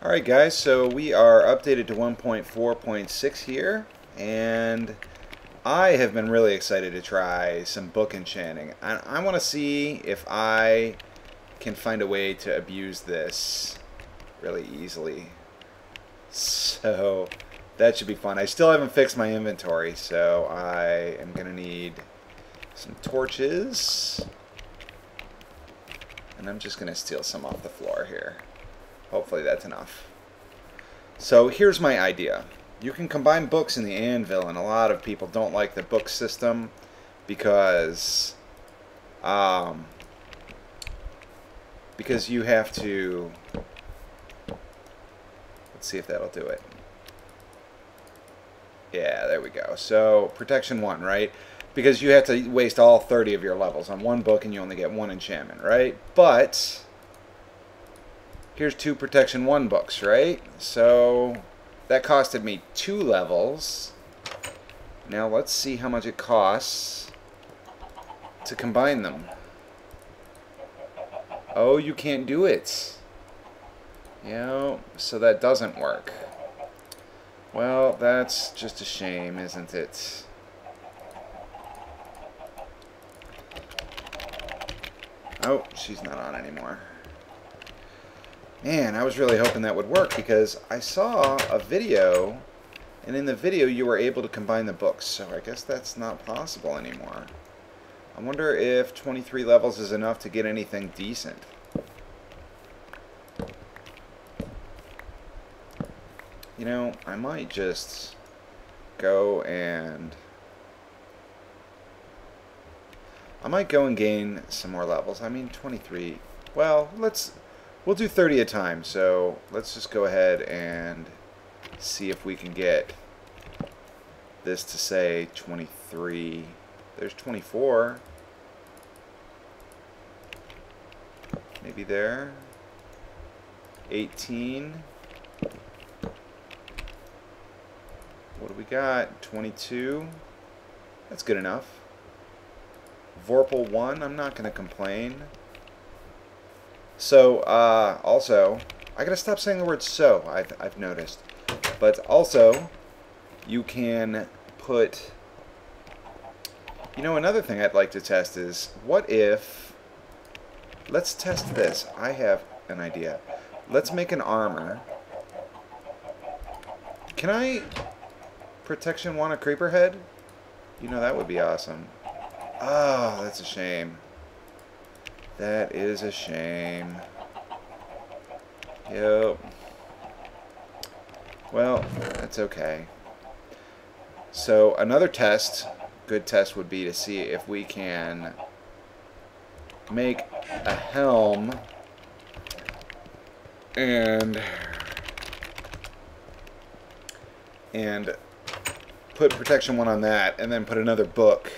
Alright guys, so we are updated to 1.4.6 here, and I have been really excited to try some book enchanting. I want to see if I can find a way to abuse this really easily. So that should be fun. I still haven't fixed my inventory, so I am going to need some torches. And I'm just going to steal some off the floor here. Hopefully that's enough. So here's my idea. You can combine books in the anvil, and a lot of people don't like the book system because you have to, let's see if that'll do it. Yeah, there we go. So protection 1, right? Because you have to waste all 30 of your levels on one book and you only get 1 enchantment, right? But here's 2 protection 1 books, right? So that costed me 2 levels. Now let's see how much it costs to combine them. Oh, you can't do it. So that doesn't work. Well, that's just a shame, isn't it? Oh, she's not on anymore. Man, I was really hoping that would work because I saw a video, and in the video you were able to combine the books, so I guess that's not possible anymore. I wonder if 23 levels is enough to get anything decent. You know, I might just go and gain some more levels. I mean, 23. Well, we'll do 30 a time. So let's just go ahead and see if we can get this to say 23. There's 24. Maybe there. 18. What do we got? 22. That's good enough. Vorpal 1, I'm not going to complain. So, also, I gotta stop saying the word so, I've noticed. But also, you can put, another thing I'd like to test is, what if, let's test this. I have an idea. Let's make an armor. Can I protection 1 a creeper head? That would be awesome. Oh, that's a shame. That is a shame. Yep. Well, that's okay. So another test, good test, would be to see if we can make a helm and put protection 1 on that, and then put another book,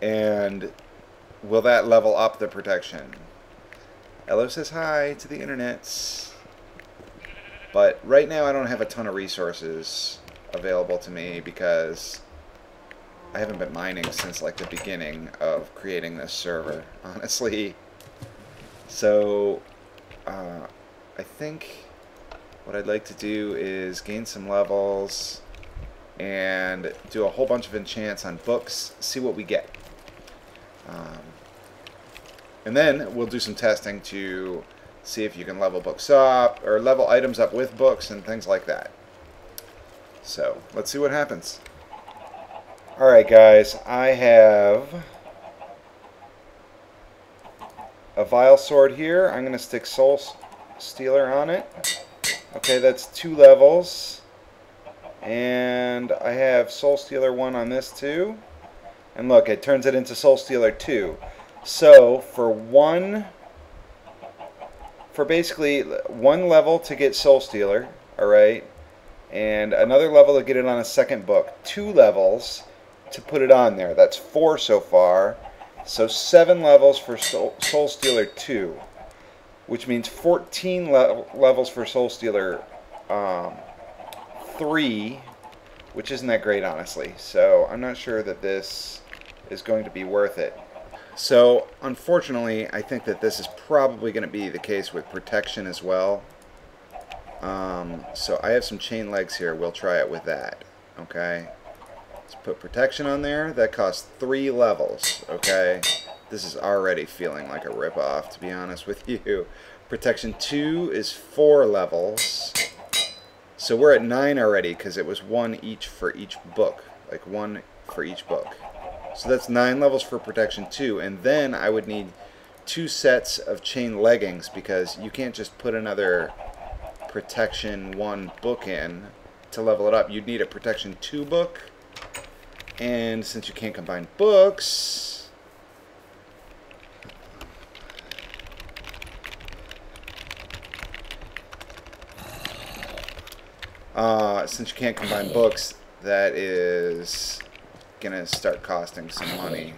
and will that level up the protection? Elo says hi to the internet. But right now I don't have a ton of resources available to me because I haven't been mining since like the beginning of creating this server, honestly. So I think what I'd like to do is gain some levels and do a whole bunch of enchants on books, see what we get. And then we'll do some testing to see if you can level books up or level items up with books and things like that. So let's see what happens. Alright guys, I have a Vile Sword here. I'm going to stick Soul Stealer on it. Okay, that's 2 levels. And I have Soul Stealer 1 on this too. And look, it turns it into Soul Stealer 2. So for basically 1 level to get Soul Stealer, alright, and another level to get it on a second book, 2 levels to put it on there. That's 4 so far. So 7 levels for Soul Stealer 2, which means 14 levels for Soul Stealer 3, which isn't that great, honestly. So I'm not sure that this is going to be worth it. So unfortunately, I think that this is probably going to be the case with protection as well. So I have some chain legs here. We'll try it with that. Okay. Let's put protection on there. That costs 3 levels. Okay. This is already feeling like a ripoff, to be honest with you. Protection 2 is 4 levels. So we're at 9 already because it was 1 each for each book. Like 1 for each book. So that's 9 levels for protection 2. And then I would need 2 sets of chain leggings because you can't just put another protection 1 book in to level it up. You'd need a protection 2 book. And since you can't combine books... since you can't combine books, that is gonna start costing some money.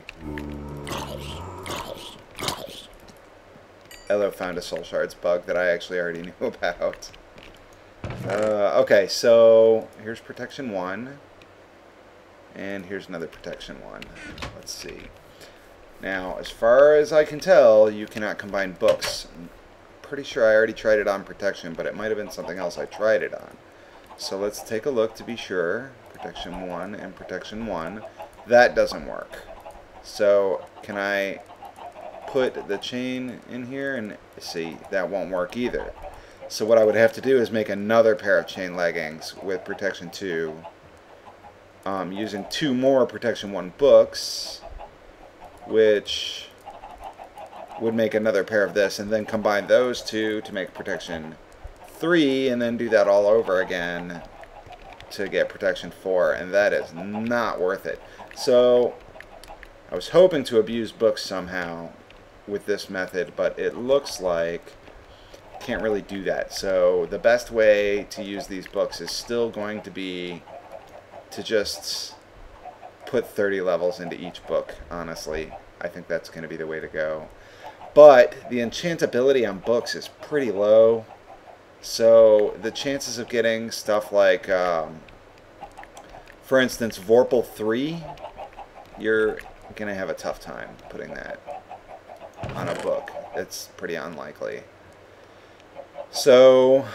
Elo found a soul shards bug that I actually already knew about. Okay, so here's protection 1. And here's another protection 1. Let's see. Now, as far as I can tell, you cannot combine books. I'm pretty sure I already tried it on protection, but it might have been something else I tried it on. So let's take a look to be sure. Protection 1 and protection 1. That doesn't work. So can I put the chain in here? And see, that won't work either. So what I would have to do is make another pair of chain leggings with protection 2. Using 2 more protection 1 books, which would make another pair of this, and then combine those 2 to make protection 3, and then do that all over again to get protection 4, and that is not worth it. So I was hoping to abuse books somehow with this method, but it looks like can't really do that. So the best way to use these books is still going to be to just put 30 levels into each book, honestly. I think that's going to be the way to go. But the enchantability on books is pretty low. So the chances of getting stuff like, for instance, Vorpal 3, you're going to have a tough time putting that on a book. It's pretty unlikely. So,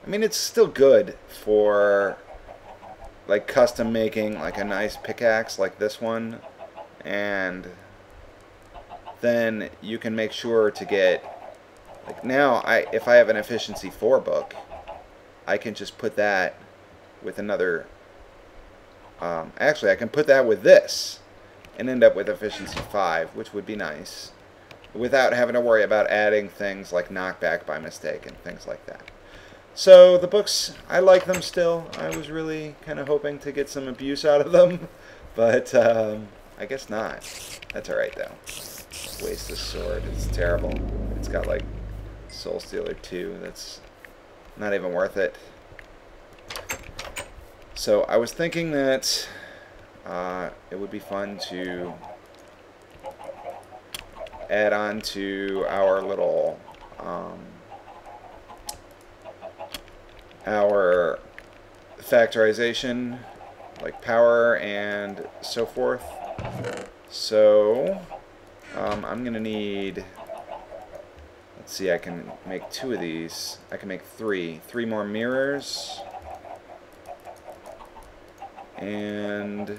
I mean, it's still good for like custom making like a nice pickaxe like this one, and then you can make sure to get, like now if I have an efficiency 4 book, I can just put that with another, actually I can put that with this and end up with efficiency 5, which would be nice, without having to worry about adding things like knockback by mistake and things like that. So the books, I like them still. I was really kind of hoping to get some abuse out of them, but I guess not. That's alright though. Waste this sword, it's terrible. It's got like Soul Stealer 2, that's not even worth it. So I was thinking that it would be fun to add on to our little our factorization, like power and so forth. So I'm gonna need, let's see, I can make 2 of these. I can make 3 more mirrors, and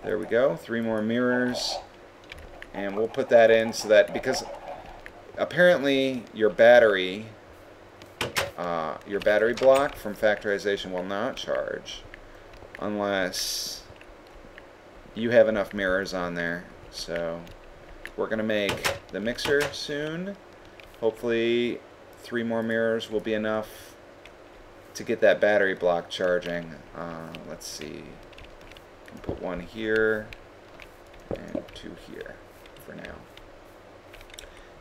there we go, 3 more mirrors, and we'll put that in so that, because apparently your battery block from factorization will not charge unless you have enough mirrors on there. So we're going to make the mixer soon. Hopefully 3 more mirrors will be enough to get that battery block charging. Let's see. I can put 1 here and 2 here for now.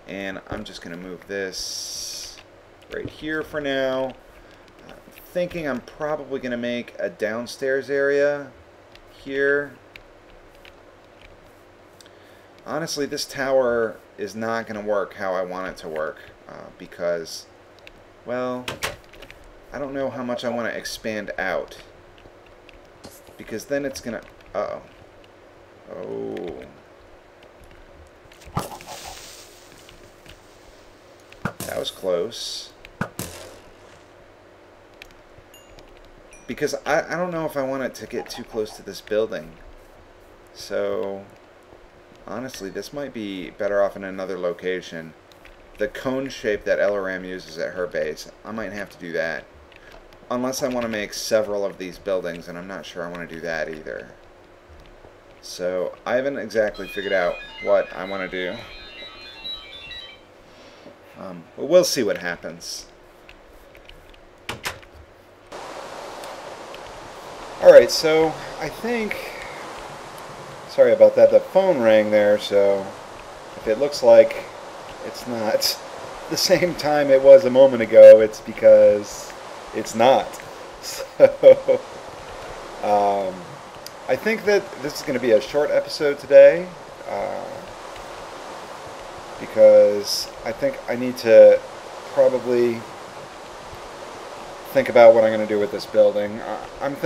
And I'm just going to move this right here for now. I'm thinking I'm probably going to make a downstairs area here. Honestly, this tower is not going to work how I want it to work because, well, I don't know how much I want to expand out, because then it's going to, uh-oh. Oh. That was close. Because I don't know if I want it to get too close to this building. So, honestly, this might be better off in another location. The cone shape that LRM uses at her base, I might have to do that. Unless I want to make several of these buildings, and I'm not sure I want to do that either. So, I haven't exactly figured out what I want to do. But we'll see what happens. Alright, so I think... Sorry about that, the phone rang there, so if it looks like it's not the same time it was a moment ago, it's because it's not. So, I think that this is going to be a short episode today, because I think I need to probably think about what I'm going to do with this building. I'm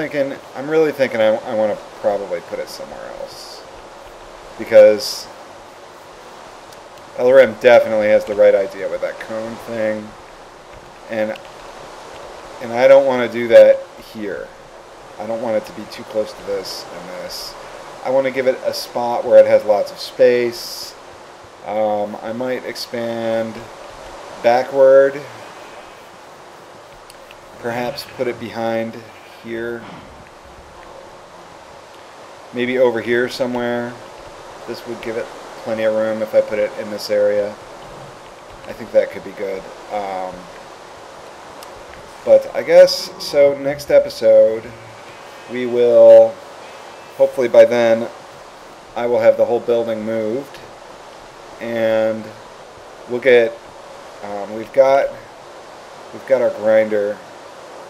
really thinking I want to probably put it somewhere else, because LRM definitely has the right idea with that cone thing, and I don't want to do that here. I don't want it to be too close to this and this. I want to give it a spot where it has lots of space. I might expand backward. Perhaps put it behind here. Maybe over here somewhere. This would give it plenty of room if I put it in this area. I think that could be good. But I guess, so next episode, we will, hopefully by then, I will have the whole building moved. And we'll get, we've got our grinder,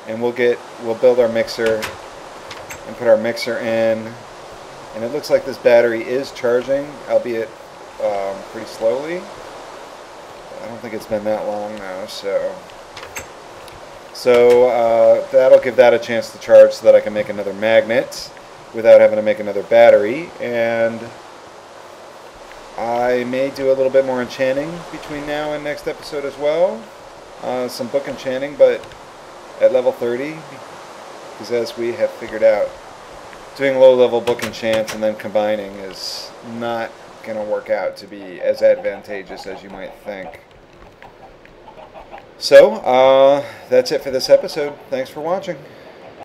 and we'll build our mixer and put our mixer in. And it looks like this battery is charging, albeit pretty slowly. I don't think it's been that long now, so that'll give that a chance to charge so that I can make another magnet without having to make another battery. And I may do a little bit more enchanting between now and next episode as well. Some book enchanting, but at level 30, because as we have figured out, doing low-level book enchants and then combining is not going to work out to be as advantageous as you might think. So, that's it for this episode. Thanks for watching.